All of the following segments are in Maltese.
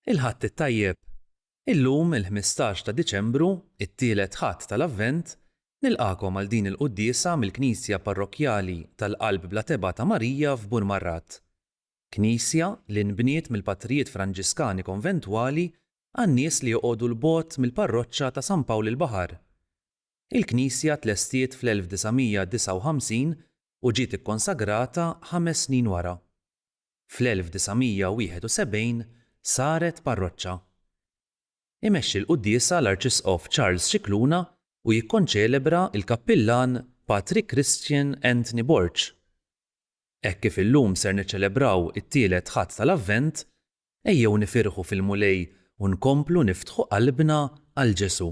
Il-Ħadd it-Tajjeb. Illum il-15 ta' Diċembru, it-tielet Ħadd tal-Avvent, nilqakom għal din il-quddiesa mill-Knisja Parrokjali tal-Qalb bla Tebgħa ta' Marija f'Burmarrat. Knisja li nbniet mill-Patrijiet Franġiskani Konventwali għan-nies li joqogħdu l-bogħod mill-parroċċa ta' San Pawl il-Baħar. Il-Knisja tlestiet fl-1959 u ġiet ikkonsagrata 5 snin wara. Fl-1971 saret parroċċa. Imexxi l-quddiesa l-Arċisqof Charles Scicluna u jikkonċelebra il-Kappillan Patrick Christian Anthony Borch. Hekk kif illum ser niċċelebraw it-tielet Ħadd tal-Avvent, ejjew nifirħu fil-mulej u nkomplu niftħu qalbna għal Ġesu.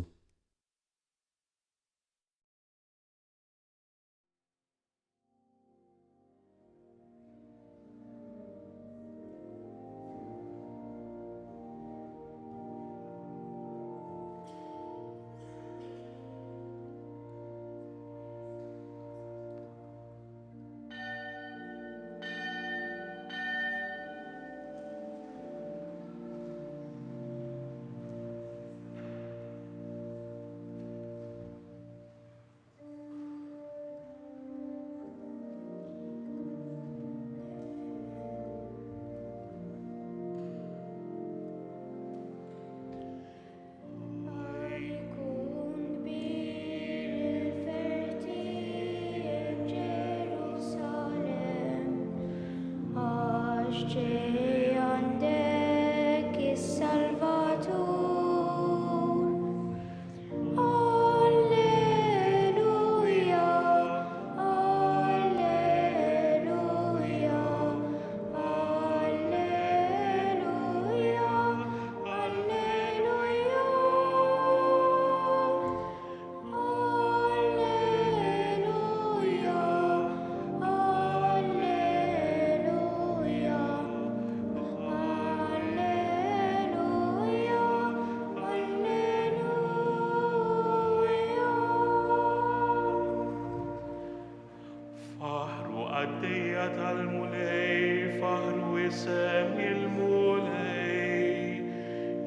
Għaddejja tal-mulej, faħru isem il-mulej,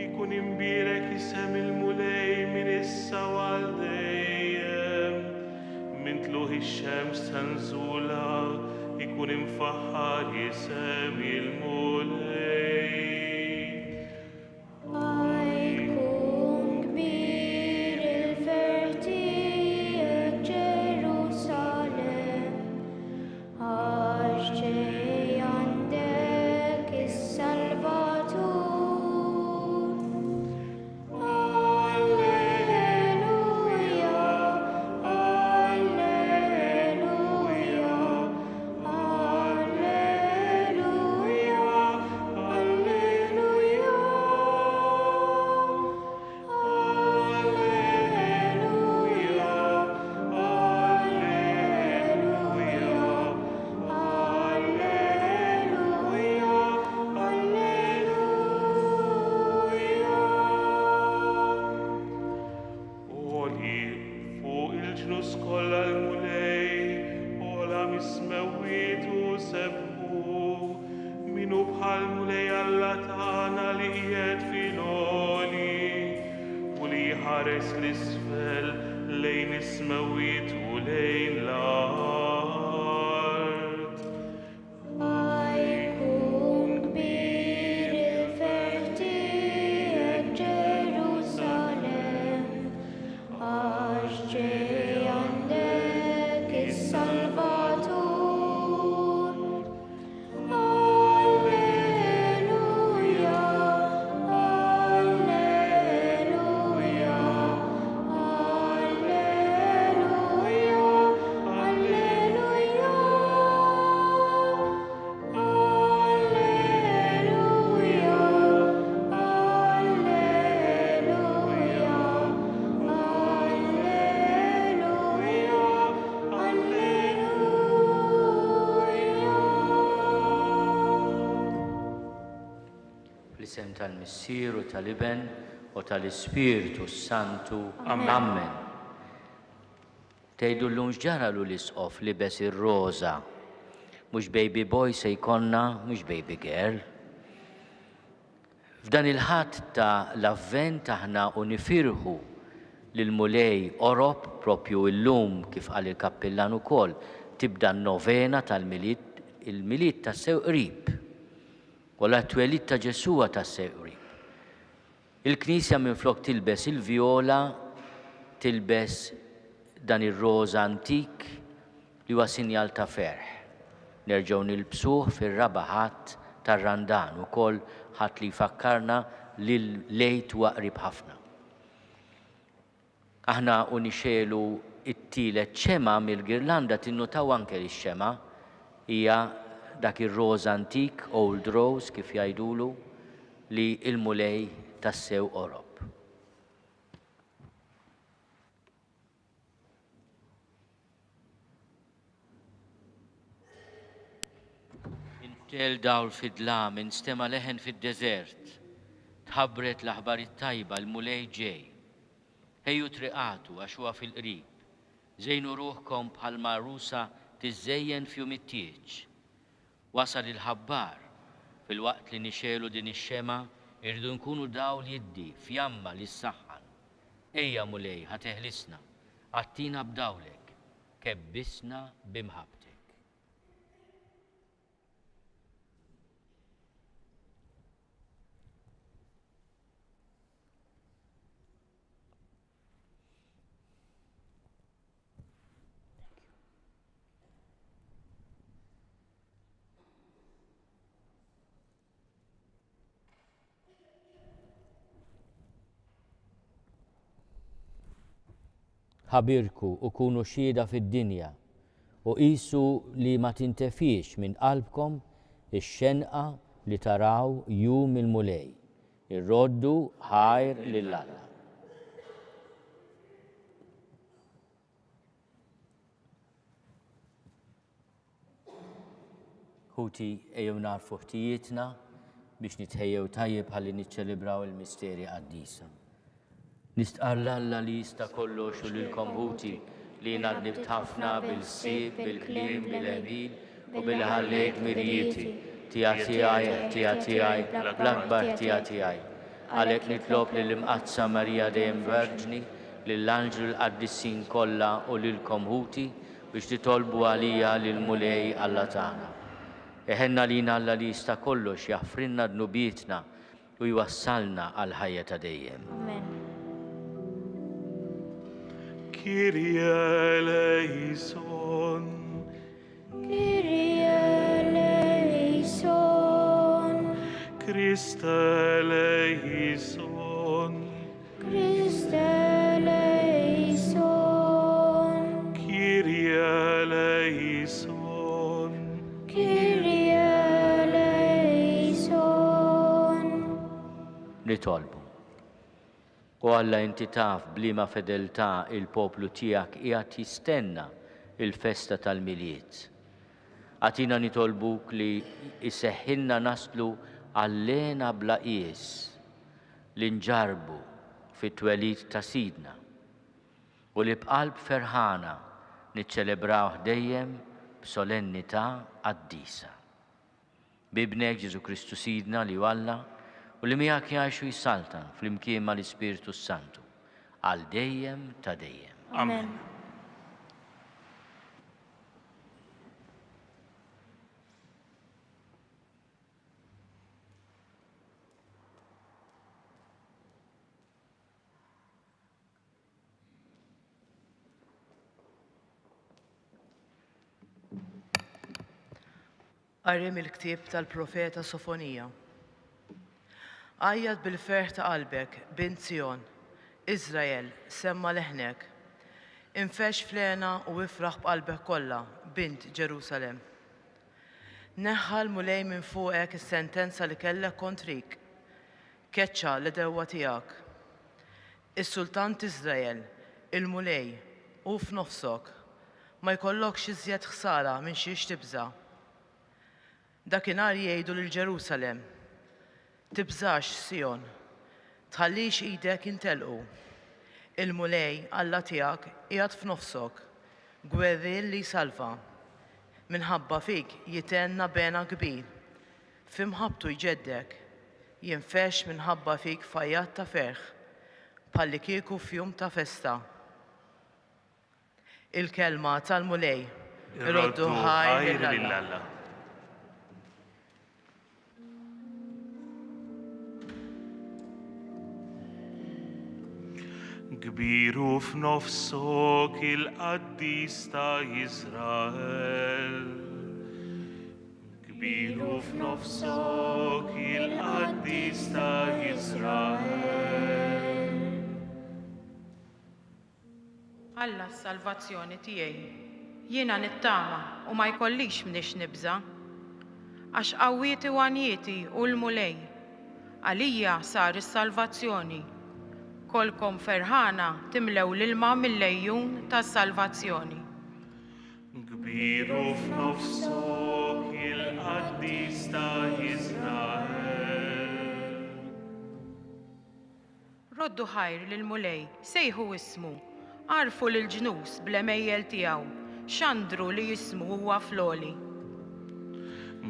ikun imbirek isem il-mulej min issa għal dejjem, min tluħ ix-xems tanżula, ikun imfaħħar isem il-mulej. Ħares l-isfel lejn is-smewwiet u lejn l-art. Ħajkun kbir il-ferħ tiegħek Ġerusalemm, għax ġej għandek is-Salvatur. Fl-isem tal-Missier u tal-Iben u tal-Ispiritu Santu. Amen. Tgħidu llum x'ġaralu l-isqof libes ir-roża. Mhux baby boy se jkollna, mhux baby girl. F'dan il-ħadd ta' l-avvent aħna unifirħu lil-mulej Orob propju illum kif qal il-kappillan ukoll tibda n-novena tal-milied, il-milied tas-sew qrib. Wara t-twelid ta' Ġesuwa tas-sew qrib. Il-Knisja minflok tilbes il-vjola tilbes dan ir-roża antik li huwa sinjal ta' ferħ. Nerġgħu nilbsuh fir-raba' ħadd tar-Randan ukoll ħadd li jfakkarna li l-lejt huwa qrib ħafna. Aħna unixelu it-tielet xema mill-girlanda tinnutaw anke x-xema hija dak ir-roża antik, old rose kif jgħidulu, li l-mulej tas-sew Orob. Intel dawl fid-dlam, instema leħen fid-deżert, tħabbret l-aħbar it-tajba l-mulej ġej. Ejju triqatu għax huwa fil-qrib, żejnu ruħkom bħal magħrusa tiżżejjen fjum it-tieġ. Wasal il-ħabbar fil-waqt li nixelu din ix-xema irdu nkunu dawl jiddi fjamma li s-saħħan. Ejja mulej ħateħlisna, għattina b'dawlek, kebbisna bimħabtek. ħabirku u kunu xhieda fid-dinja u qisu li ma tintefix minn qalbkom ix-xenqa li taraw jum il-mulej. Irroddu ħajr lill-Alla. Ħuti ejjew narfu ħtijietna biex nitħejjew tajjeb ħalli niċċelebraw il-misterja qaddisa. Nistqarla Alla li jista' kollox u lilkom ħuti li ngħadnibt ħafna bil-ħsieb, bil-kliem, bil-ħbil u bil-ħallejt mirjieti tiegħi bl-akbar tiegħi. Għalhekk nitlob lill-imqazza Marija dejjem Verġni, lill-anġlu l-qaddissin kollha u lilkom ħuti biex titolbu għalija lill-mulej Alla tagħna. Eħenna lina Alla li jista' kollox jaħfrinna dnubietna u jwassalna għal ħajja ta' dejjem. Amen. Kyrie eleison, Kyrie eleison, Christe eleison, Christe eleison, Kyrie eleison, Kyrie eleison. Nitolbu. U Alla inti taf bliema fedeltà il-poplu tiegħek qiegħed jistenna il-festa tal-miliet. Għatina nitolbuk li iseħħilna naslu għallena bla qies li nġarbu fit-twelid ta' Sidna u li b'qalb ferħana niċċelebrawh dejjem b'solennità qaddisa. Bibnek Ġesu Kristu Sidna li Alla u li miegħek jgħixu jissaltan fl-imkien mal-Ispiritu Santu għal dejjem ta' dejjem. Amen. Qarriem il-ktieb tal-profeta Sofonija. Għajjad bil-ferħ ta' qalbek, bint Sion, Iżrael, semma leħnek. Infex flena u ifraħ b'qalbek kollha, bint Ġerusalem. Neħħa l-mulej minn fuqek is-sentenza li kellek kontrik. Keċċa l-dewwa tiegħek. Is-Sultant Iżrael, il-mulej, u f'nofsok, ma jkollokx iżjed ħsara minn xiex tibża. Dakinhar jgħidu lil Ġerusalem, tibżax Sion, tħallix idek jintelqu. Il-mulej Alla tiegħek qiegħed f'nofsok, gwerril li salva. Minħabba fik jitenna bena kbir, f'imħabtu jġeddek, jinfex minħabba fik fajjat ta' ferħ, palli kieku fjum ta' festa. Il-kelma tal-mulej, iroddu ħajr lill-Alla. Kbiru f'nofsok il-qaddis ta' Izrael. Kbiru f'nofsok il-qaddis ta' Izrael. Alla s-salvazzjoni tiegħi. Jiena nittama u ma jkollix mniex nibża. Għax qawwieti u għanjieti u l-mulej. Għalija sar is-salvazzjoni. Kolkom ferħana timlew l-ilma mill-lejjun tas-salvazzjoni. Kbiru f'nofsok il-qaddis ta' Izrael. Roddu ħajr lill-mulej, sejħu ismu, għarfu lill-ġnus bl-emejjel tiegħu, xandru li jismu huwa floli.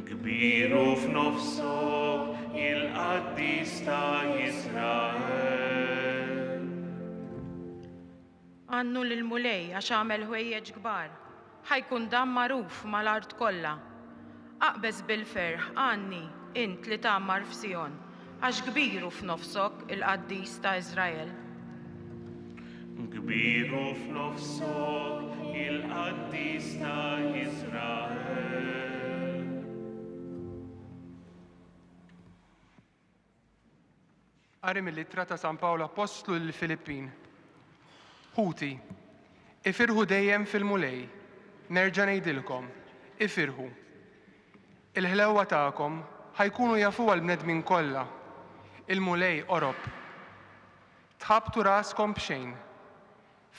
Kbiru f'nofsok il-qaddis ta' Izrael. Għannu lill-mulej għax għamel ħwejjeġ kbar, ħajkun dam magħruf mal-art kollha. Aqbeż bil-ferħ għanni int li tagħmar f'Sion, għax kbiru f'nofsok il-qaddis ta' Iżrael. Kbiru f'nofsok il-qaddis ta' Izrael. Qari mill-ittra ta' San Paolo Apostlu lill-Filippin. Ħuti, ifirħu dejjem fil-mulej, nerġa' ngħidilkom, ifirħu. Il-ħlewwa tagħkom ħajkunu jafu għall-bnedmin kollha, il-mulej orob. Tħabbtu raskom b'xejn,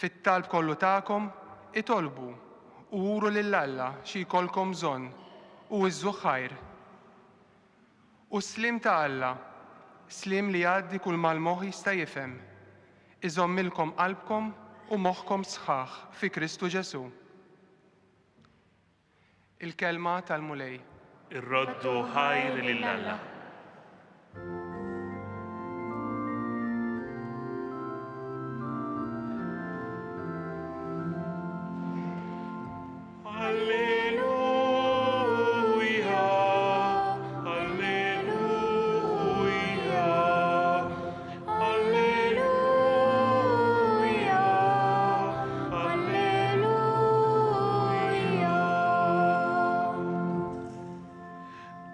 fit-talb kollu tagħkom itolbu u uru lill-Alla xi jkollkom bżonn u iżżu ħajr. U slim ta' Alla, slim li jgħaddi kull mal-moħħ jista' jifhem, iżommilkom qalbkom u moħħkom sħaħ fi Kristu Ġesu. Il-kelma tal-mulej. Irroddu ħajr lill-Alla.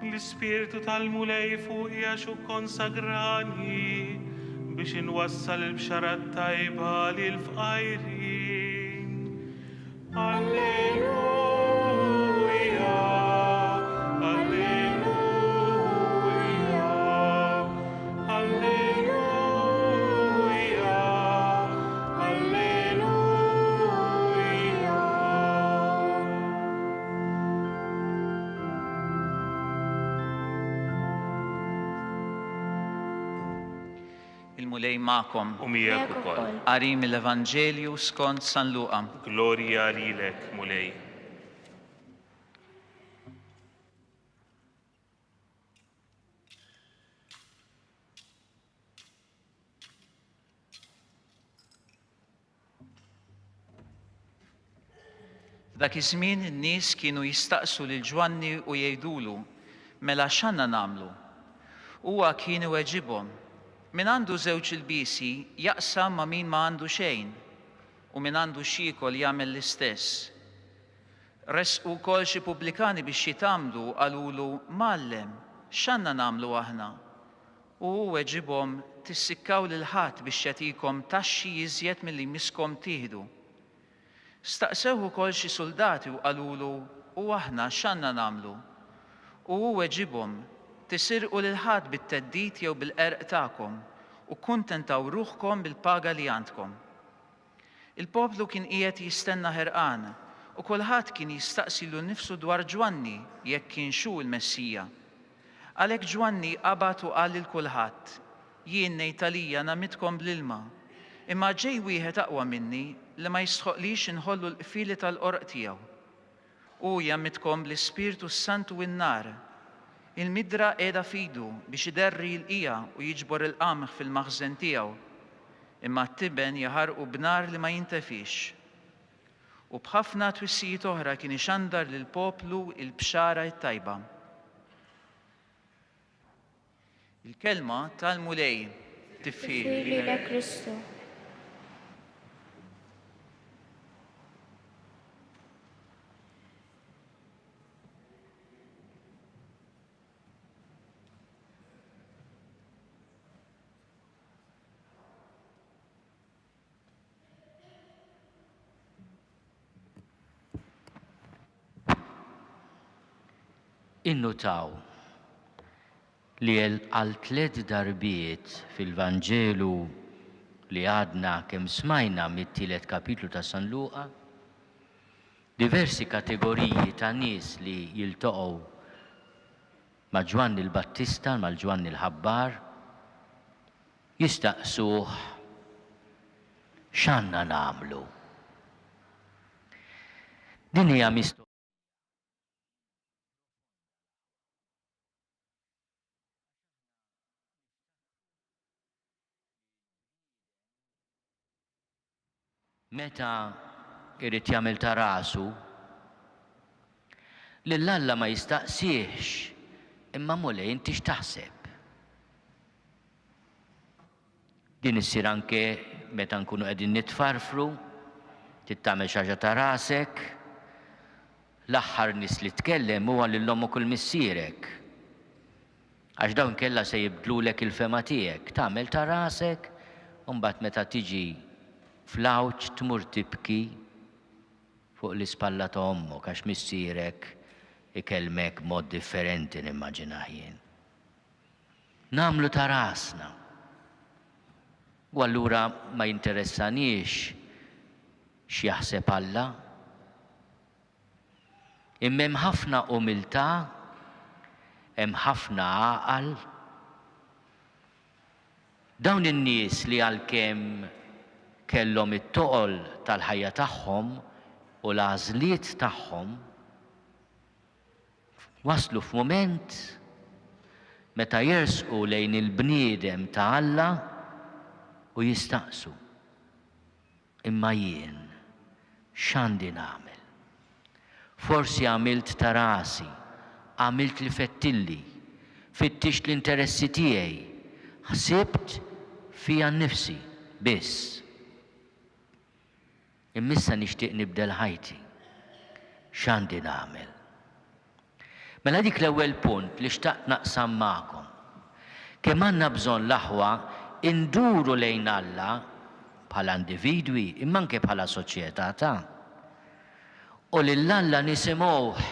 L-Ispiritu tal-mulej fuq jaxu konsagrani biex inwassal il-bxarat tajba lil-fqajrin. Alleluja, alleluja, alleluja, alleluja. Il-mulej ma'kom. U miegħek ukoll. Qari mill-Evanġelju skont San Luqa. Glorja lilek, mulej. Dak iż-żmien in-nies kienu jistaqsu lil Ġwanni u jgħidulu, mela x'għandna nagħmlu? Huwa kien iweġibhom, min għandu żewġ ilbiesi jaqsam ma' min ma għandu xejn u min għandu xikol jagħmel l-istess. Resqu wkoll xi pubblikani biex jitamlu qalulu Mallem, x'għandna nagħmlu aħna? U hu weġibhom tissikkaw lil ħadd biex jagħtikom taxxi iżjed milli miskom tieħdu. Staqsew ukoll xi soldati u qalulu u aħna x'għandna nagħmlu? U hu weġibhom tisirqu lil ħadd bit-teddid jew bil-qerq tagħkom u kuntentaw ruħkom bil-paga li għandkom. Il-poplu kien qiegħed jistenna ħerqan u kulħadd kien jistaqsilu nnifsu dwar Ġwanni jekk kien xu l-Messija. Għalhekk Ġwanni qabad u qal lil kulħadd, jien ngħid għalija namitkom bl-ilma, imma ġej wieħed aqwa minni li ma jistħoqlix inħollu l-qfieli tal-qorq tiegħu. Hu jammitkom bl-Ispirtu Santu in-nar. Il-midra qiegħda fidu biex iderri l-qija u jiġbor il-qamħ fil-maħżen tiegħu, imma t-tiben jaħarqu b'nar li ma jintefix. U b'ħafna twissijiet oħra kien ixandar lill-poplu il-bxara t-tajba. Il-kelma tal-mulej tifħir Fili Kristu. Innutaw li għal 3 darbiet fil-Vanġelu li għadna kemm smajna mit-tielet kapitlu ta' San Luqa, diversi kategoriji ta' nies li jiltaqgħu ma' Ġwanni l-Battista, ma' Ġwanni l-Ħabbar, jistaqsuh x'għandna nagħmlu. Din hija meta irrid jagħmel ta' rasu, lill-Alla ma jistaqsihx imma mulej inti x'taħseb. Din issir anke meta nkunu qegħdin nitfarfru, tittamel xi ħaġa ta' rasek, l-aħħar nies li tkellem huwa lil ommok u l-missierek. Għax dawn kellha se jibdlulek il-fema tiegħek, tagħmel ta' rasek u mbagħad meta tiġi fl-awċ tmur tibki fuq l-ispalla ta' ommok għax missierek ikellmek mod differenti nimmaġinah jien. Nagħmlu ta' rasna. U allura ma jinteressanix x'jaħseb Alla. Imma hemm ħafna umiltà, hemm ħafna għaqal. Dawn in-nies li għalkemm kellhom it-toqol tal-ħajja tagħhom u l-għażliet tagħhom waslu f'mument meta jersqu lejn il-bniedem ta' Alla u jistaqsu imma jien x'għandi nagħmel? Forsi għamilt ta' rasi, għamilt li fettilli, fittixt l-interessi tiegħi, ħsibt fija nnifsi biss. Immissa nixtieq nibdel ħajti. X'għandi nagħmel? Mela dik l-ewwel punt li xtaqt naqsam magħkom. Kemm għandna bżonn l-aħwa induru lejn Alla bħala individwi imma anke bħala soċjetà ta' u lill-Alla nisimgħuh,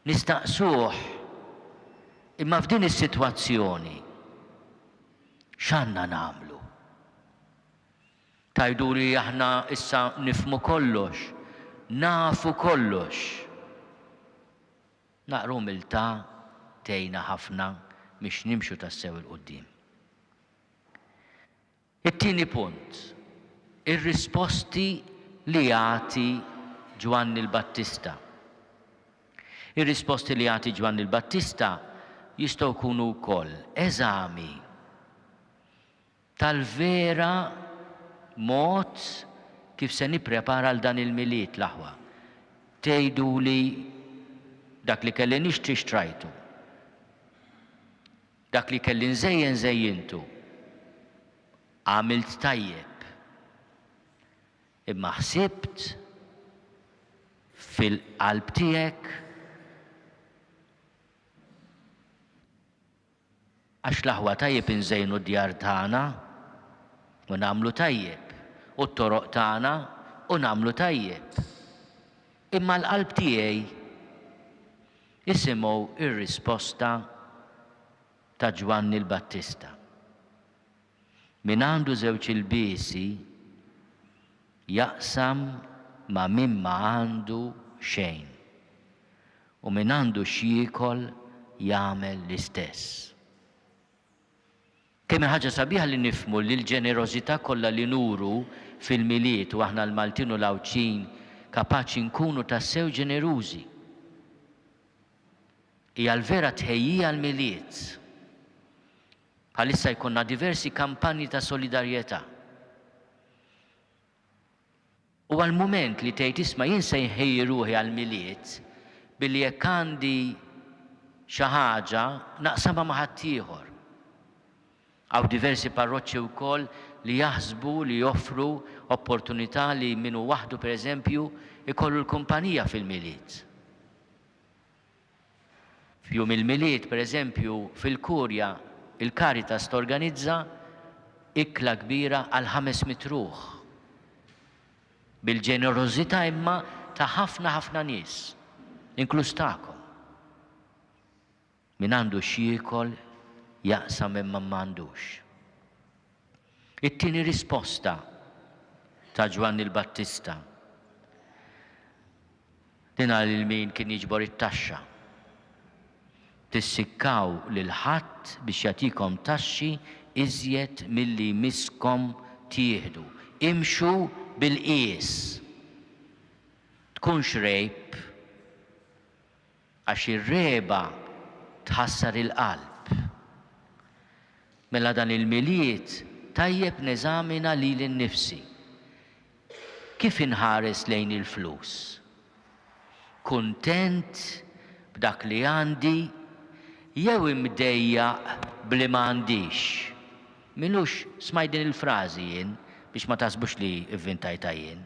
nistaqsuh imma f'din is-sitwazzjoni x'għandna nagħmlu? Tajduri aħna issa nifmu kollox, nafu kollox. Naqru umiltà tgħinna ħafna biex nimxu tassew il-qudiem. It-tieni punt, ir-risposti li jagħti Ġwanni l-Battista. Ir-risposti li jagħti Ġwanni l-Battista jistgħu jkunu wkoll eżami tal-vera mod kif se nipprepara għal dan il-miliet l-aħwa. Tgħiduli dak li kelli nixtri xtrajtu. Dak li kelli nżejjen żejjintu. Għamilt tajjeb. Imma ħsibt fil-qalb tiegħek għax l-aħwa tajjeb inżejnu d-djar tagħna u nagħmlu tajjeb. U t-toroq tagħna u nagħmlu tajjeb. Imma l-qalb tiegħi isimgħu ir-risposta ta' Ġwanni l-Battista. Min għandu żewġ ilbiesi jaqsam ma' min ma għandu xejn. U min għandu x'jiekol jagħmel l-istess. Kemm ħaġa sabiħa li nifhmu li l-ġenerożità kollha li nuru fil-miliet u aħna l-Maltin u l-Awċin kapaċi nkunu tassew ġenerużi. hija l-vera tħejjija l-miliet. Bħalissa jkollna diversi kampanji ta' solidarjetà. U għal-moment li tgħid isma' jien se nħejji ruħi għall-miliet billi jekk għandi xi ħaġa naqsamha ma' ħadd ieħor. Għaw diversi parroċċi wkoll li jaħsbu li joffru opportunità li minnu waħdu pereżempju ikollu l-kumpanija fil-miliet. Fjum il-miliet, pereżempju, fil-Kurja, il-Caritas torganizza ikla kbira għal 500 ruħ. Bil-ġenerożità imma ta' ħafna nies, inkluż tagħkom. Min għandu x'jiekol jaqsam imma m'għandux. It-tieni risposta ta' Ġwanni l-Battista. Din għal min kien jiġbor it-taxxa. Tissikkaw lil ħadd biex jagħtikom taxxi iżjed milli miskom tieħdu. Imxu bil-qies. Tkunx rejb għax ir-reba tħassar il-qalb. Mela dan il-miliet tajjeb neżamina lili nnifsi. Kif inħares lejn il-flus? Kuntent b'dak li għandi jew imdejjaq bli ma għandix. Milux smaj din il-frażi jien biex ma tasbux li ivvintajta jien.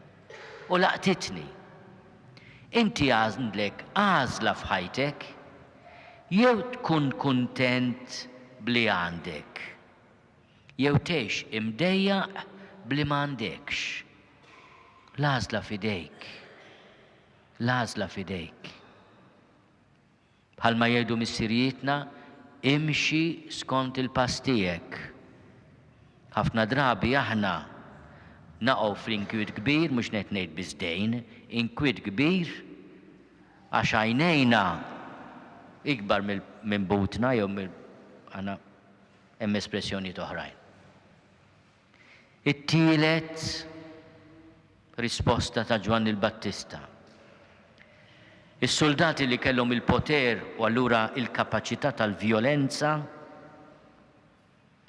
U laqtitni. Inti għandlek għażla f'ħajtek jew tkun kuntent bli għandek. Jew tgħix imdejjaq bli ma għandekx. L-għażla fidejk. L-għażla fidejk. Bħalma jgħidu missirietna, imxi skont il-pass tiegħek. Ħafna drabi aħna naqgħu fl-inkwiet kbir, mhux qed ngħid biżdejn, inkwiet kbir għax għajnejna ikbar minn butna jew għana hemm espressjonijiet oħrajn. It-tielet risposta ta' Ġwanni l-Battista. Is-soldati li kellhom il-poter u allura il-kapaċità tal-vjolenza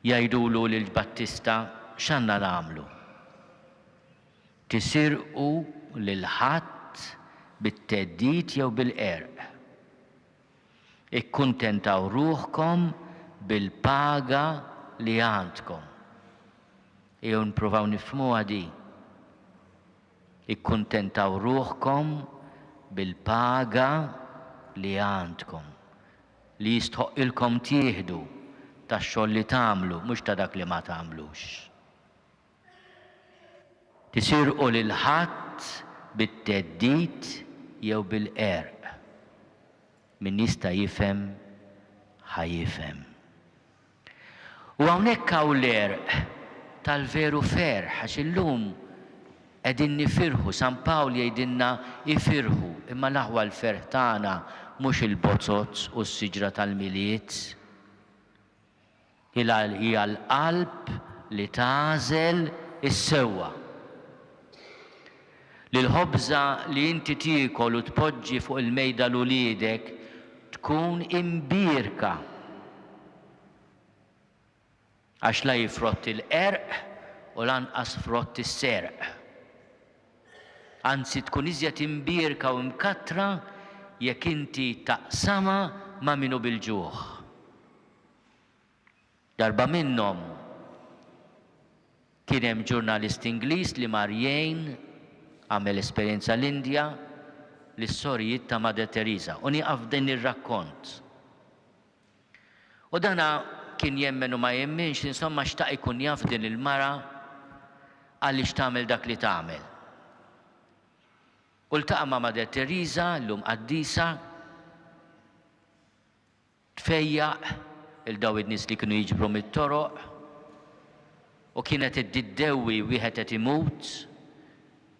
jgħidulu lil Battista x'għandna nagħmlu. Tisirqu lil ħadd bit-theddid jew bil-qerq. Ikkuntentaw ruħkom bil-paga li għandkom. Jew nipruvaw nifhmuha di. Ikkuntentaw ruħkom bil-paga li għandkom, li jistħoqilkom tieħdu tax-xogħol li tagħmlu, mhux ta' dak li ma tagħmlux. Tisirqu lil ħadd bit-theddid jew bil-qerq. Min jista' jifhem ħajifhem. U hawnhekk hawn l-erq tal-veru ferħ għax illum qegħdin nifirħu, San Pawl jgħidilna ifirħu, imma l-aħwa l-ferħ tagħna mhux il-bozzozz u s-siġra tal-miliet. Hija l-qalb li tagħżel is-sewwa. Li l-ħobża li inti tiekol u tpoġġi fuq il-mejda l uliedek tkun imbierka. Għax la jifrott il-qerq u lanqas frott is-serq. Anzi tkun iżjed imbierka u mkattra jekk inti taqsama ma' minu bil-ġuħ. Darba minnhom kien hemm ġurnalist Ingliż li mar jgħin għamel esperjenza l-Indja l-istorjiet ta' Mother Teresa u nieqaf din ir-rakkont. U dana kien jemmen u ma jemmenx, insomma xtaq ikun jaf din il-mara għaliex tagħmel dak li tagħmel. U ltaqa' ma' Mother Teresa llum qaddisa tfejjaq il-daw id-nies li kienu jiġbru mit-toroq u kienet iddiddewi wieħed qed imut,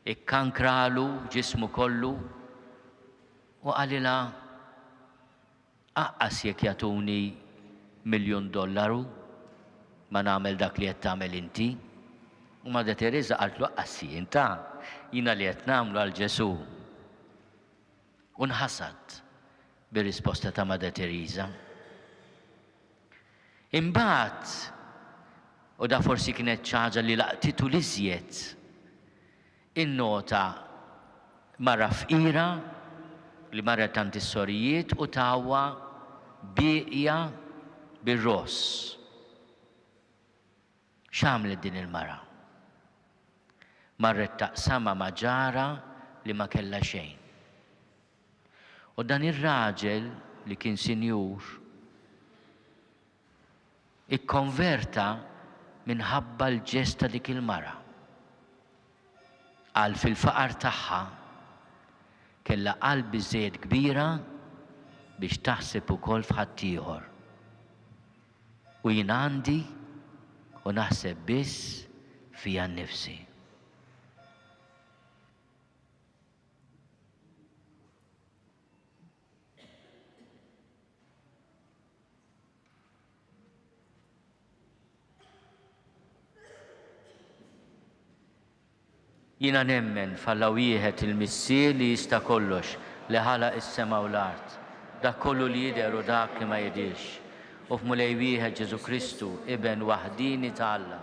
ikkankralu ġismu kollu u qalilha aqqas jekk jagħtuni $1,000,000 ma nagħmel dak li qed tagħmel inti. U Mother Teresa qaltlu aqqas jiena jiena li qed nagħmlu għal Ġesu. U nħasad bir-risposta ta' Mada Teresa. Imbagħad, u da forsi kienet ċaġa li laqtitu l-iżjed, innota mara fqira li marret tant is-sorijiet u tawwa bieqja bir-ross. X'għamlet din il-mara? Marret taqsama ma' ġara li ma kellha xejn. U dan ir-raġel li kien sinjur ikkonverta minħabba l-ġesta dik il-mara. Għal fil-faqar tagħha kellha qalb biżżejjed kbira biex taħseb ukoll f'ħadd ieħor. U jien għandi u naħseb biss fija nnifsi. Jiena nemmen f'Alla wieħed il-Missier li jista' kollox li ħalaq is-sema u l-art, dak kollu li jidher u dak li ma jidhirx. U f'Mulej wieħed Ġesu Kristu, Iben waħdini ta' Alla,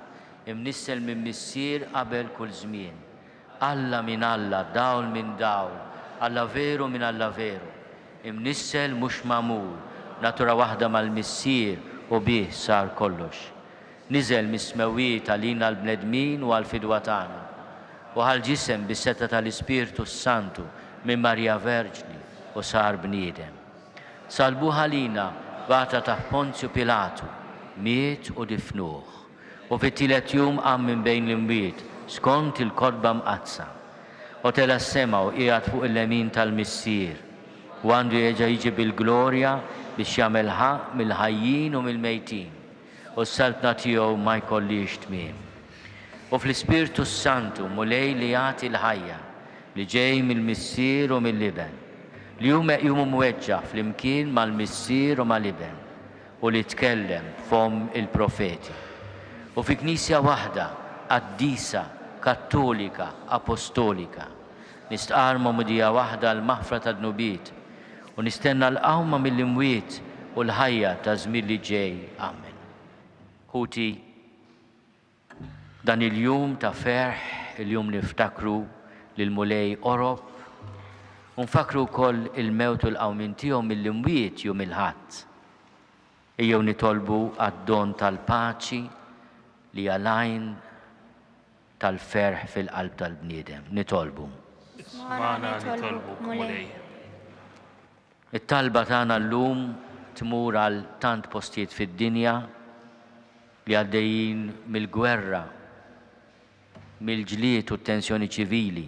imnissel minn Missier qabel kull żmien. Alla minn Alla, dawl minn dawl, Alla veru minn Alla veru. Imnissel mhux magħmul, natura waħda mal-Missier u bih sar kollox. Niżel mis-smewwiet għalina l-bnedmin u għall-fidwa tagħna. U ħal-ġisem bis-seta tal-Ispirtu Santu minn Marja Verġni u sar bniedem. Salbuh għalina bata ta' Ponzju Pilatu, miet u difnuh. U fit-tielet jum qam minn bejn l-imwiet, skont il-kodba mqazza. U tela s-sema u qiegħed fuq il-lemin tal-Missier. U għandu jerġa' jiġi bil-glorja biex jagħmel ħaq mill-ħajjin u mill-mejtin. U s-salbna tiegħu ma jkollix tmiem. U fl-Ispirtu Santu mulej li jagħti l-ħajja li ġej mill-Missier u mill-Iben, li jumu mweġġa fl-imkien mal-Missier u mal-Iben u li tkellem fom il-profeti. U fi Knisja waħda, qaddisa, kattolika, apostolika, nistqarmu mudija waħda l-maħfra tad-nubiet u nistenna l-qawma mill-imwiet u l-ħajja ta' żmien li ġej. Amen. Ħuti, dan il-jum ta' ferħ, il-jum niftakru lil-Mulej Orob, u nfakru wkoll il-mewt u l-qawmin tiegħu mill-imwiet jum il-ħadd. Ejjew nitolbu għad-don tal-paċi li għalajn tal-ferħ fil-qalb tal-bniedem. Nitolbu. Ismana nitolbuk mulej. It-talba tagħna llum tmur għal tant postijiet fid-dinja li għaddejjin mill-gwerra, mill-ġlied u t-tensjoni ċivili.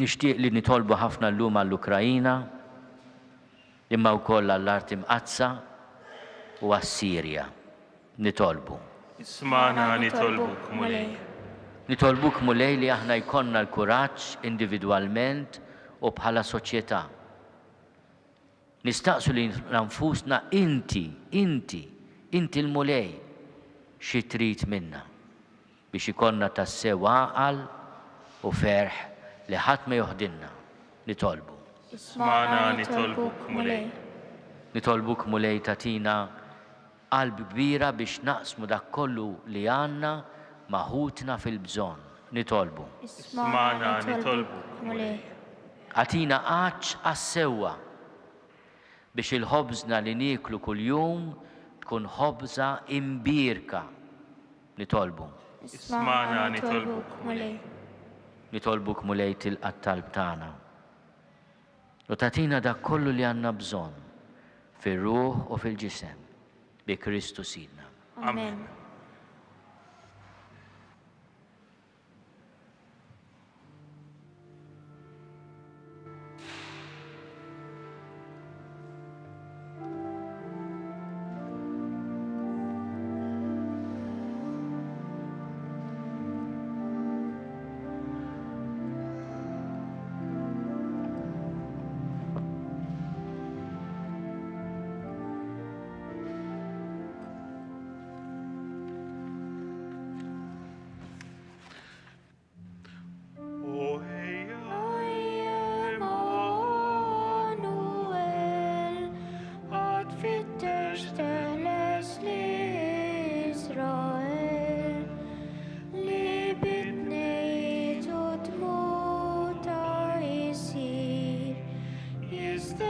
Nixtieq li nitolbu ħafna llum għall-Ukrajina, imma wkoll għall-Art Imqazza u għas-Sirja. Nitolbu. Ismana nitolbuk mulej. Nitolbuk mulej li aħna jkollna l-kuraġġ individwalment u bħala soċjetà. Nistaqsu li nfusna inti l-mulej xi trid minna biex ikonna tassew għaqal u ferħ li ħadd ma joħdilna. Nitolbu. Ismana nitolbuk mulej. Nitolbuk mulej tatina qalb kbira biex naqsmu dak kollu li għandna maħutna fil-bżonn. Nitolbu. Ismana nitolbuk mulej. Għatina qaċ għas-sewwa biex il-ħobżna li nieklu kuljum tkun ħobża imbierka. Nitolbu. Ismana nitolbuk mulej. Nitolbuk mulej tilqa' talb tagħna. U tatina dak kollu li għandna bżonn fir-ruħ u fil-ġisem bi Kristu Sidna. Amen.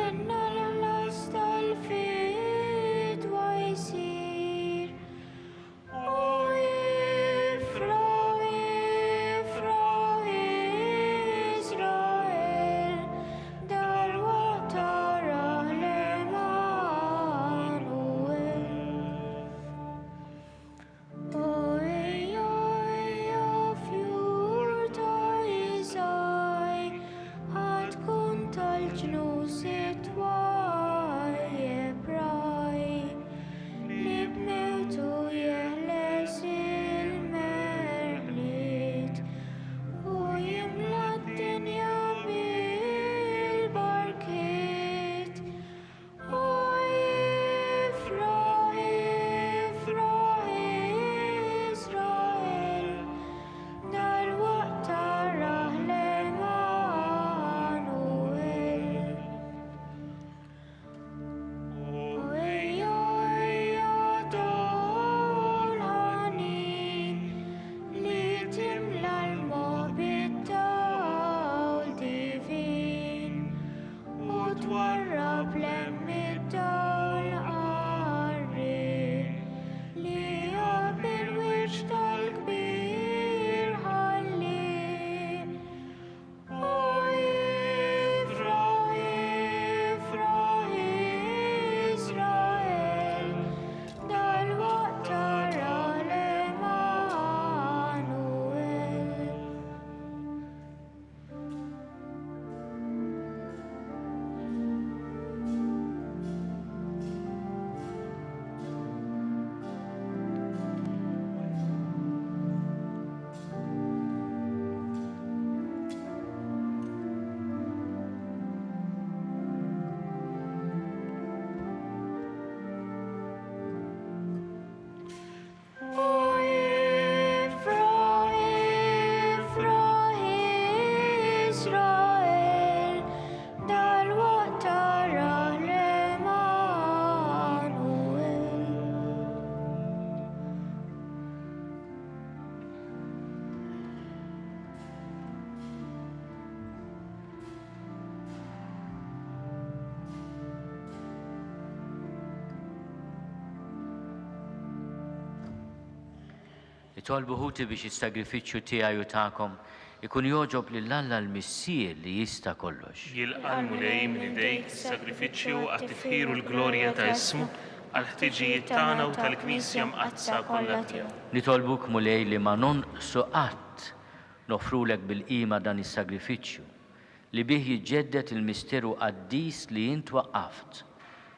استنى لنستلفت ويصير ويفرح يفرح إسرائيل ده الوقت راح لمانويل تورب لمدة الأرض لياب الوجد الكبير هاللي ويفرح يفرح إسرائيل ده الوقت راح لمانويل ويفرح يفرح إسرائيل ده الوقت راح لمانويل Nitolbu ħuti biex is-sagrifiċċju tiegħi u tagħkom ikun joġob lill-Alla l-Missier li jista' kollox. Jilqalmu lej minn idejk is-sagrifiċċju għat-tifħir u l-glorja ta' ismu għal-ħtiġijiet tagħna u tal-Knisja mqazza kollha tiegħu. Nitolbuk mulej li ma nonqsu qatt nofrulek bil-qima dan is-sagrifiċċju li bih jiġġedded il-misteru qaddis li int waqqaft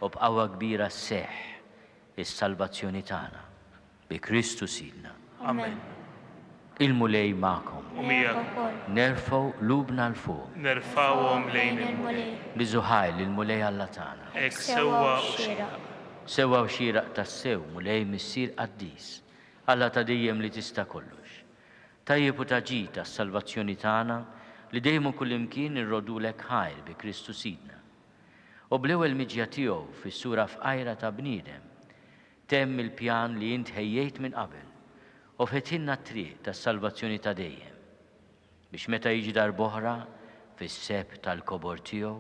u b'qawwa kbira sseħħ is-salvazzjoni tagħna bi Kristu Sidna. Amen. Il-mulej magħkom. U miegħek Nerfgħu lubna l fuq. nerfawhom lejn il-mulej. Biżuħaj lill-mulej Alla tagħna. Hekk sewwa u xieraq. Sewwa u xieraq tas-sew mulej missier qaddis. Alla ta' dejjem li tista' kollox. Tajjeb u taġi tas-salvazzjoni tagħna li dejjem u kullimkien irrodulek ħajr bi Kristu Sidna. U bl-ewwel miġja tiegħu fis-sura f'qajra ta' bniedem temm il-pjan li int ħejjejt minn qabel u fetħilna t-triq tas-salvazzjoni ta' dejjem biex meta jiġi darb'oħra fis-seb tal-kobor tiegħu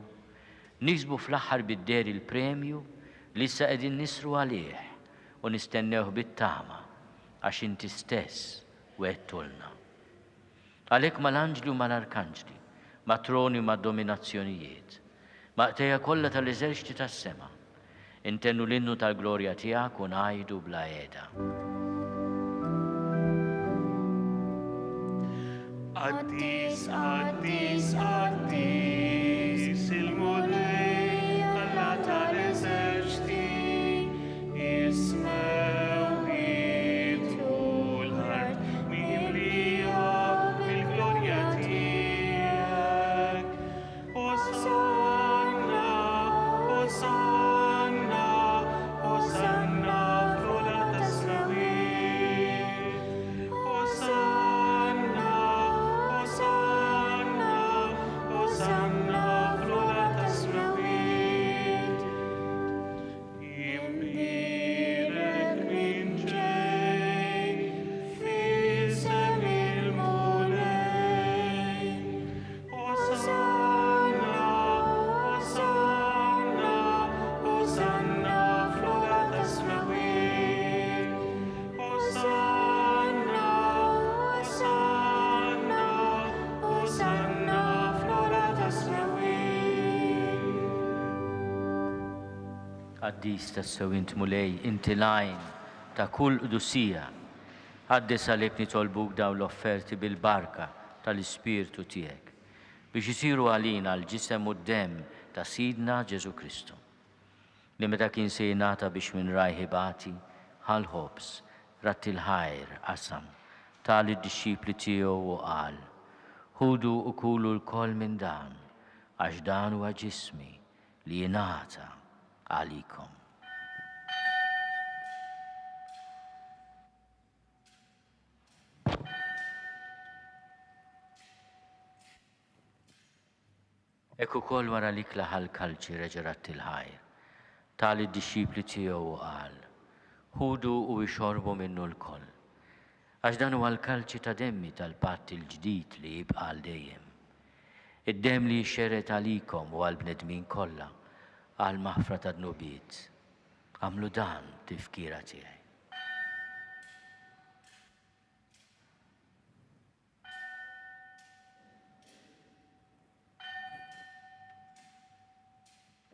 niksbu fl-aħħar bid-der il-premju li issa qegħdin nisru għalih u nistennewh bit-tama għax inti stess wettulna. Għalhekk mal-anġli u mal-arkanġli, ma' troni u mad-dominazzjonijiet, ma' qtejja kollha tal-eżerċiti tas-sema, intennu l-innu tal-glorja tiegħek u ngħidu bla qiegħda. Qaddis, qaddis, qaddis, il-mulej Alla tal-eżerċiti, ismew jibtu l-art mimlija bil-glorja tiegħek. Osanna, Osanna, Osanna f'ola tas-sewwieq. Osanna, Osanna, Osanna Qaddis tassew int mulej, inti lajn ta' kull qdusija. Ħaddis għalhekk nitolbuk dawn l-offerti bil-barka tal-Ispirtu tiegħek biex isiru għalina l-ġisem u d-dem ta' Sidna Ġesu Kristu. Li meta kien se jingħata biex minn rajħibati ħal-ħobs rat-il-ħajr qasam tal id-disċipli tiegħu u qal: ħudu u kulu l-koll minn dan għax dan huwa ġismi li jingħata għalikom. Ekk ukoll wara li klaħal kalċi reġerat il-ħajr, tal id-disċipli tiegħu qal: ħudu u jxorbu minnu l-koll. Għax dan huwa l-kalċi ta' demmi tal-patt il-ġdid li jibqa' għal dejjem. Id-demm li jxerret għalikom u għall-bnedmin kollha għal maħfra ta' dnubiet. Għamlu dan tifkira tiegħi.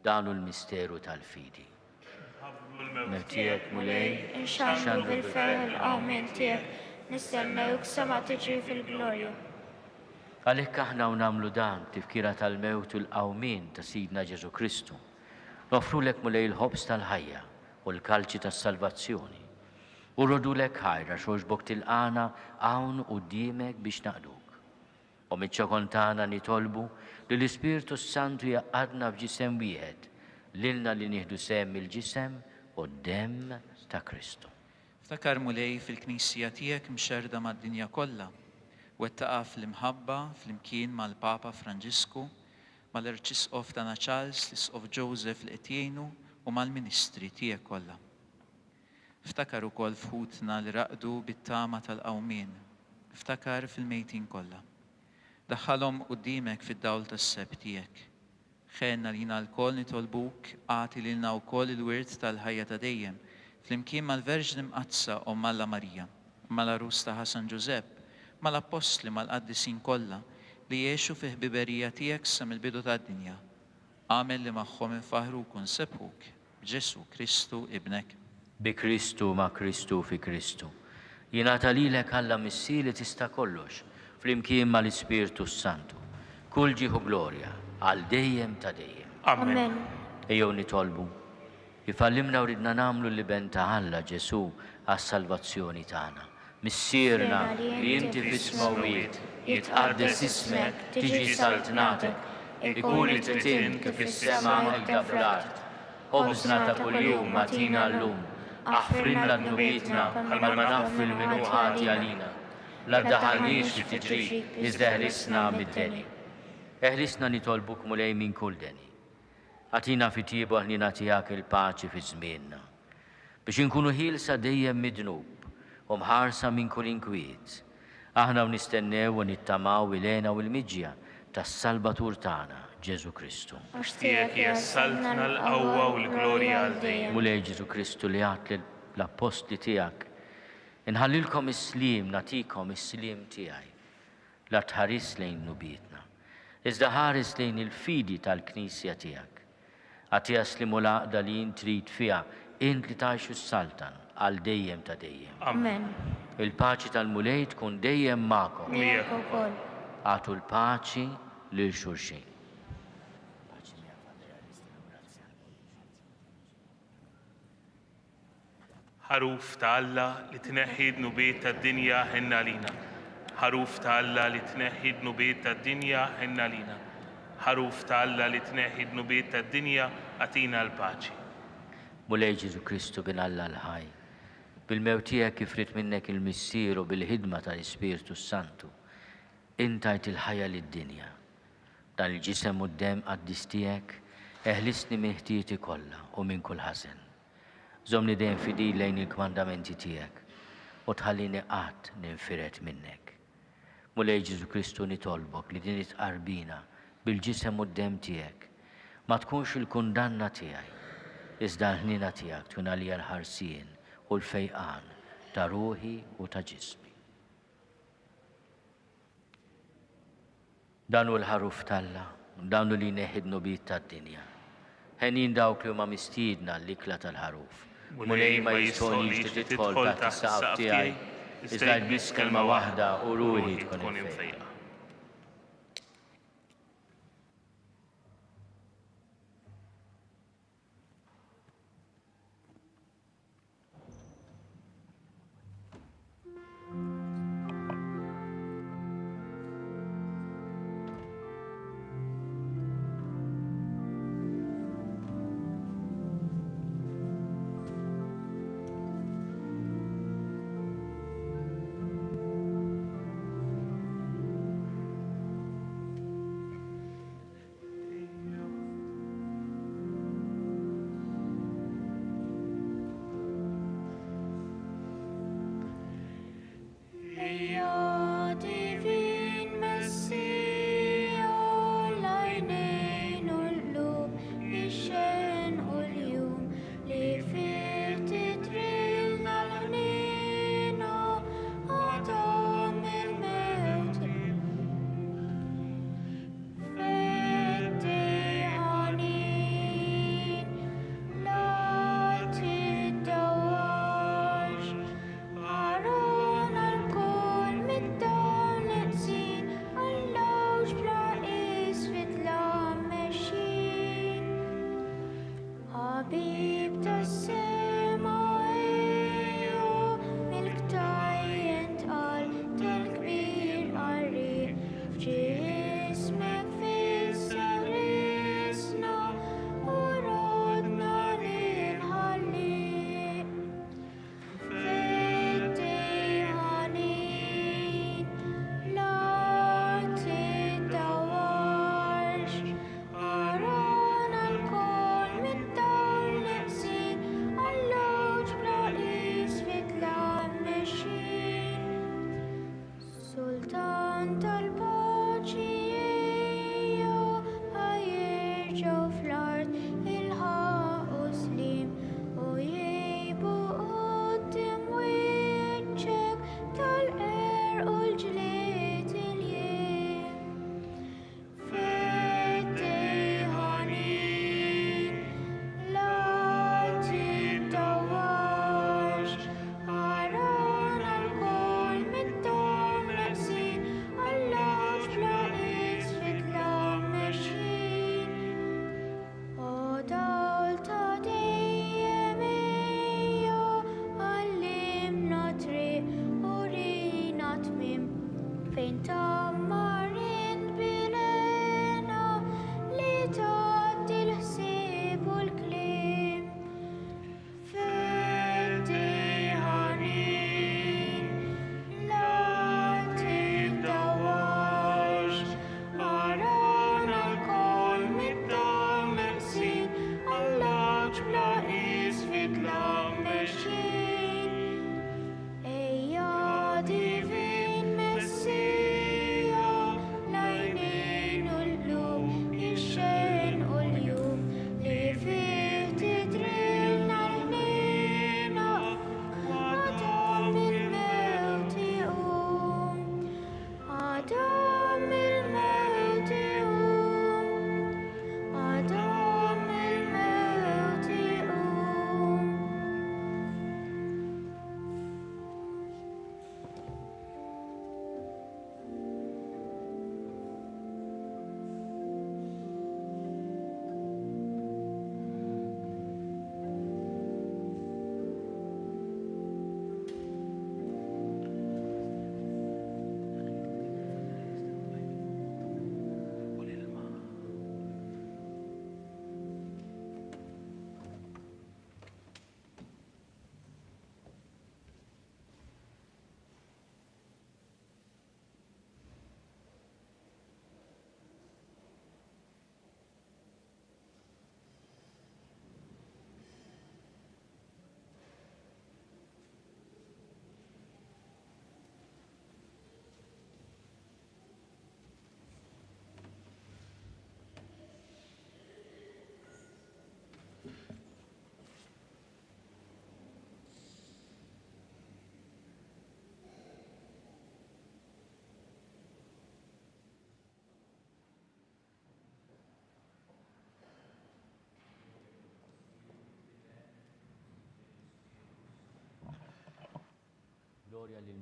Danu l-misteru tal-fidi. Mewtijek mulej, Inxandu bil-ferħ il-qawmin tiegħek, nistennewk sama tiġi fil-glorja. Għalhekk aħna nagħmlu dan tifkira tal-mewt u l-qawmin ta' Sidna Ġesu Kristu. Nofrulek mulej il-ħobs tal-ħajja u l-kalċi tas-salvazzjoni. U rodulek ħajra xogħġbok tilqana hawn quddiemek biex naqduk. U miċ-ċokontana nitolbu li l-Ispirtu Santu jaqadna f'ġisem wieħed, lilna li nieħdu sehem il-ġisem u d-demm ta' Kristu. Ftakar mulej fil-Knisja tiegħek mxerda mad-dinja kollha, wettaqa fl-imħabba fl-imkien mal-Papa Franġisku, mal-Arċisqof tagħna Charles, l-Isqof Joseph l-Qetjenu u mal-Ministri tiegħek kollha. Ftakar ukoll fħutna li raqdu bit-tama tal-qawmien. Ftakar fil-mejtin kollha. Daħħalhom quddiemek fid-dawl tas-seb tiegħek. Ħenna lina l-koll nitolbuk għati lilna wkoll il-wirt tal-ħajja ta' dejjem flimkien mal-Verġni Mqazza u Malla Marija, mal-Arus ta' Ħasan Ġusepp, mal-Apostli mal-Qaddisin kollha li jgħixu fi ħbiberija tiegħek sa mill-bidu tad-dinja. Għamel li magħhom infaħru kun sebħuk b'Ġesu Kristu ibnek. Bi Kristu ma' Kristu fi Kristu. Jingħata lilek Alla missieri tista' kollox flimkien mal-Ispirtu Santu. Kull ġieħu glorja għal dejjem ta' dejjem. Amen. Ejjew nitolbu. Ifallimna u ridna nagħmlu li ben ta' Alla Ġesu għas-salvazzjoni tagħna. Missierna li inti fis-smawiet jitqaddes ismek, tiġi saltnatek, ikun it-tritin kif is-sema melka fl-art. Ħobżna ta' kuljum atina llum, aħfrinna dnubietna bħalma naħfil minnu ħati għalina. La daħalniex li tiġri, iżda eħlisna mid-deni. Eħlisna nitolbuk mulej minn kull deni. Għatina fitibu ħnina tiegħek il-paċi fi żmienna. Biex inkunu ħielsa dejjem midnub u mħarsa minn kull inkwiet. Aħna nistennew u nittamaw il-għena u l-miġja tas-Salvatur tagħna, Ġesu Kristu. Għax tiegħek jassaltna l-qawwa u l-glorja għal dejjem. Mulej Ġesu Kristu li għat l-apostli tiegħek. Inħallilkom is-slim, natikom is-slim tiegħi. La tħares lejn nubietna. Iżda ħares lejn il-fidi tal-Knisja tiegħek. Għatija slimu l-għaqda li jint trid fiha int li tgħixu s-saltan għal dejjem ta' dejjem. Amen. Il-paċi tal-mulej tkun dejjem magħkom. Miegħek ukoll. Għatu l-paċi lil xulxin. ħaruf ta' Alla li tneħħi dnubiet tad-dinja ħenna lina. ħaruf ta' Alla li tneħħi dnubiet tad-dinja ħenna lina. ħaruf ta' Alla li tneħħi dnubiet tad-dinja għatina l-paċi. Mulej Ġesu Kristu bin Alla l-ħaj. Bil-mewt tiegħek kif rid minnek il-missier u bil-ħidma tal-Ispirtu Santu. Intajt il-ħajja lid-dinja. Dan il-ġisem u d-dem qaddis tiegħek eħlisni minn ħtieti kollha u minn kull ħażen. Żomni dejjem fidil lejn il-kmandamenti tiegħek u tħallini qatt ninfiret minnek. Mulej Ġesu Kristu nitolbok li din itqarbina bil-ġisem u d-dem tiegħek ma tkunx il-kundanna tiegħi, iżda l-ħnina tiegħek tkun għalija l-ħarsien u l-fejqan ta' ruħi u ta' ġismi. Dan hu l-ħaruf talla, dan li neħidnu bit tad-dinja. ħenin dawk li huma mistiedna l-ikla tal-ħaruf. Mulej ma jistgħunix tidħol taħt is-saqaf tiegħi, iżda biss kelma waħda u ruħi tkun infejqa.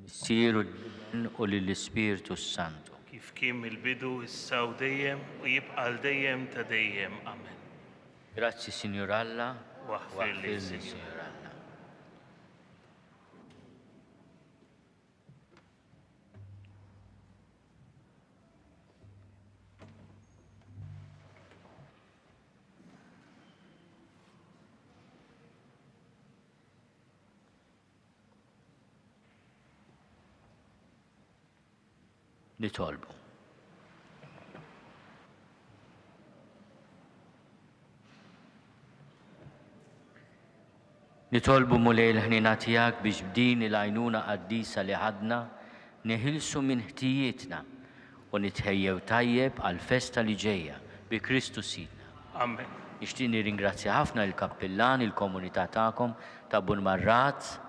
Siru u lill-Ispiritu Santu. كيف كان من البدو هسا وديم ويبقى لديم تديم آمين. Grazzi Signor Alla, واغفر لي Signor Signore. Alla. Nitolbu. Nitolbu mulej l-ħnina tiegħek biex b'din il-għajnuna qaddisa li ħadna neħilsu minn ħtijietna u nitħejjew tajjeb għal festa li ġejja bi Kristu Sidna. آمين. Nixtieq nirringrazzja ħafna il-kappillan, il-komunità tagħkom ta' Bunmarrat.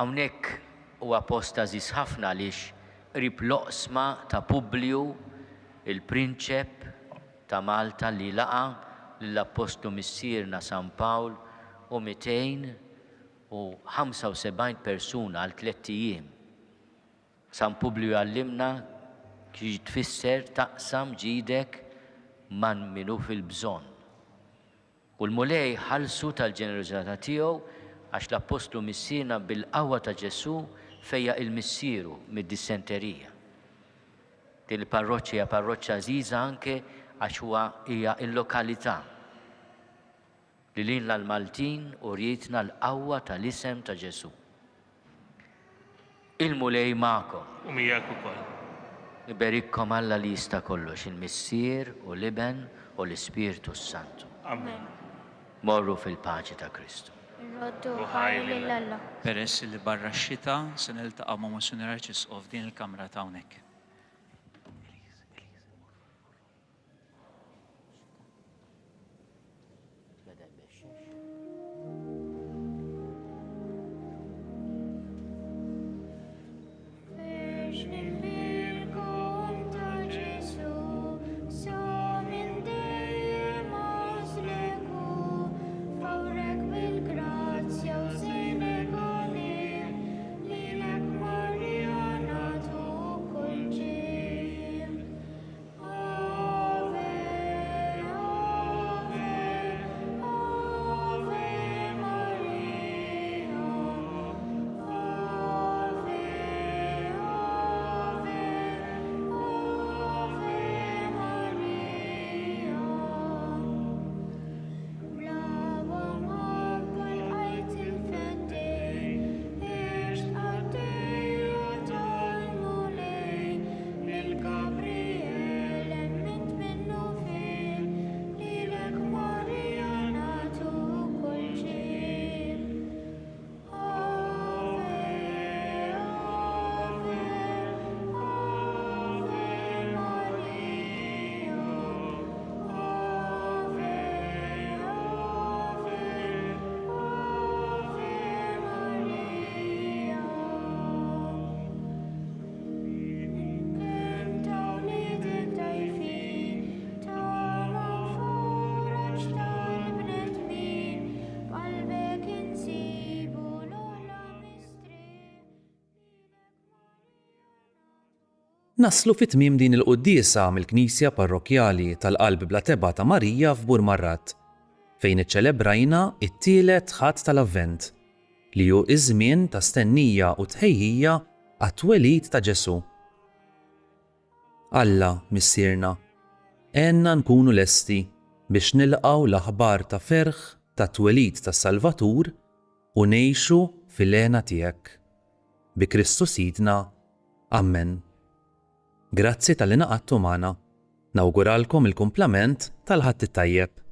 Hawnhekk huwa post għażiż ħafna għaliex qrib loqsma ta' Publiu, il-Prinċep ta' Malta li laqa l-Apostlu Missierna San Pawl u 275 persuna għal 3 ijiem. San Publiu għallimna kif tfisser taqsam ġidek man minu fil-bżonn. U l-mulej ħalsu tal-ġenerożità tiegħu għax l-Apostlu Missierna bil-qawwa ta' Ġesu fejja il-missieru mid-dissenterija. Din il-parroċċja hija parroċċja għażiża anke għax huwa hija l-lokalità li lilna l-Maltin u rjitna l-qawwa tal-isem ta' Ġesu. Il-mulej magħkom. U miegħek ukoll. Iberikkom Alla li jista' kollox, il-Missier u l-Iben u l-Ispiritu Santu. آمين. Morru fil-paċi ta' Kristu. Roddu ħajli l-Alla. Peress li barra x-xita se niltaqa' ma' Monsignor Arċisqof din il-kamra ta' hawnhekk. Naslu fit-tmiem din il-quddiesa mill-Knisja Parrokjali tal-Qalb Bla Tebgħa ta' Marija f'Burmarrat, fejn iċċelebrajna it-tielet ħadd tal-Avvent li hu iż-żmien ta' stennija u tħejjija għat-twelid ta' Ġesu. Alla, Missierna, għenna nkunu lesti biex nilqgħu l-aħbar ta' ferħ ta' twelid tas Salvatur u ngħixu fil-għena tiegħek. Bi Kristu Sidna. Amen. Grazzi tal-li naqattu magħna. Nawguralkom il-kumplament tal-ħadd it-tajjeb.